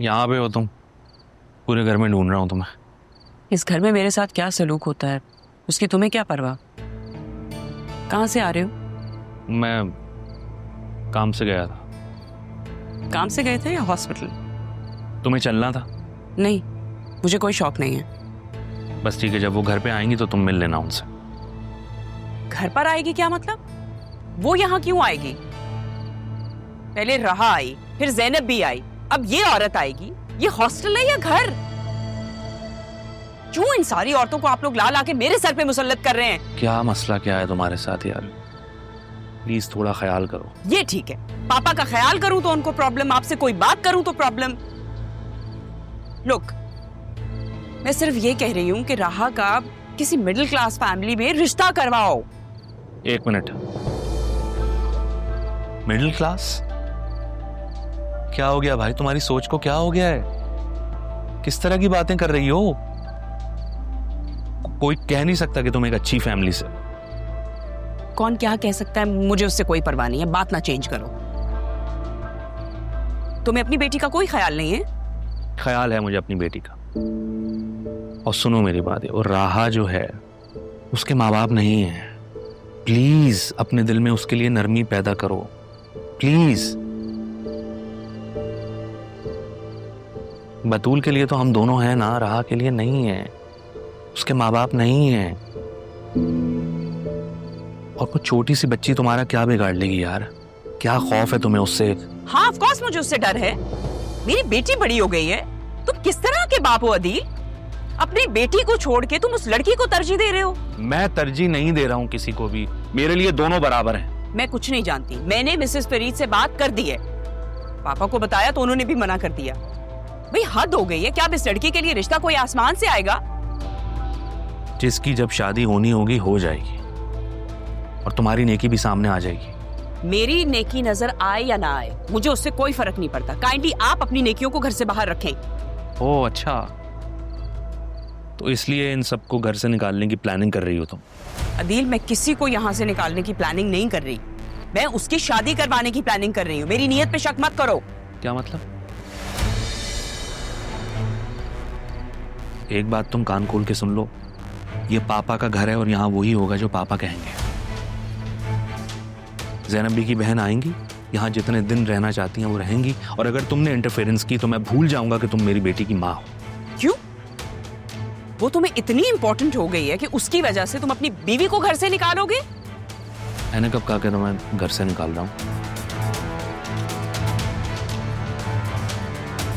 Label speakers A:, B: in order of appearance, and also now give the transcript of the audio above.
A: यहाँ पे हो तुम? पूरे घर में ढूंढ रहा हूँ तुम्हें।
B: इस घर में मेरे साथ क्या सलूक होता है उसकी तुम्हें क्या परवाह? कहाँ से आ रहे हो?
A: मैं काम से गया था।
B: काम से गए थे या हॉस्पिटल?
A: तुम्हें चलना था?
B: नहीं, मुझे कोई शौक नहीं है।
A: बस ठीक है, जब वो घर पे आएंगी तो तुम मिल लेना उनसे।
B: घर पर आएगी क्या मतलब? वो यहाँ क्यों आएगी? पहले रहा आई, फिर जैनब भी आई, अब ये औरत आएगी। ये हॉस्टल है या घर? क्यों इन सारी औरतों को आप लोग ला ला के मेरे सर पे मुसल्लत कर रहे हैं?
A: क्या मसला क्या है तुम्हारे साथ यार? प्लीज थोड़ा ख्याल करो।
B: ये ठीक है, पापा का ख्याल करूं तो उनको प्रॉब्लम, आपसे कोई बात करूं तो प्रॉब्लम। लुक, मैं सिर्फ ये कह रही हूं कि राहा का किसी मिडिल क्लास फैमिली में रिश्ता करवाओ।
A: एक मिनट, मिडिल क्लास? क्या हो गया भाई, तुम्हारी सोच को क्या हो गया है? किस तरह की बातें कर रही हो? कोई कह नहीं सकता कि तुम एक अच्छी फैमिली से।
B: कौन क्या कह सकता है, मुझे उससे कोई परवाह नहीं है। बात ना चेंज करो। तुम्हें अपनी बेटी का कोई ख्याल नहीं है?
A: ख्याल है मुझे अपनी बेटी का। और सुनो मेरी बात है, और राहा जो है उसके माँ बाप नहीं है। प्लीज अपने दिल में उसके लिए नरमी पैदा करो, प्लीज। बतूल के लिए तो हम दोनों हैं ना, राहा के लिए नहीं है। उसके माँ बाप नहीं है। और वो छोटी सी बच्ची तुम्हारा क्या बिगाड़ लेगी यार? क्या खौफ है तुम्हें उससे?
B: हाँ, ऑफ कोर्स मुझे उससे डर है। मेरी बेटी बड़ी हो गई है। तुम किस तरह के बाप हो अदील? अपनी बेटी को छोड़ के तुम उस लड़की को तरजीह दे रहे हो।
A: मैं तरजीह नहीं दे रहा हूँ किसी को भी, मेरे लिए दोनों बराबर हैं।
B: मैं कुछ नहीं जानती। मैंने मिसेस फरीद से बात कर दी है। पापा को बताया तो उन्होंने भी मना कर दिया। भाई हद हो गई है। क्या अब इस लड़की के लिए रिश्ता कोई आसमान से आएगा?
A: जिसकी जब शादी होनी होगी हो जाएगी, और तुम्हारी नेकी भी सामने आ जाएगी।
B: मेरी नेकी नजर आए या ना आए, मुझे उससे कोई फर्क नहीं पड़ता। काइंडली आप अपनी नेकियों को घर से बाहर रखें।
A: ओह अच्छा, तो इसलिए इन सबको घर से निकालने की प्लानिंग कर रही हो तुम?
B: अदील, मैं किसी को यहाँ से निकालने की प्लानिंग नहीं कर रही। मैं उसकी शादी करवाने की प्लानिंग कर रही हूँ। मेरी नीयत पे शक मत करो।
A: क्या मतलब? एक बात तुम कान खोल के सुन लो, ये पापा का घर है और यहाँ वही होगा जो पापा कहेंगे। ज़ैनबी की बहन आएंगी, यहाँ जितने दिन रहना चाहती हैं वो रहेंगी, और अगर तुमने इंटरफेरेंस की तो मैं भूल जाऊंगा कि तुम मेरी बेटी की माँ हो।
B: क्यों? वो तुम्हें इतनी इंपॉर्टेंट हो गई है कि उसकी वजह से तुम अपनी बीवी को घर से निकालोगे?
A: मैंने कब कहा कि तुम्हें घर से निकाल रहा हूँ?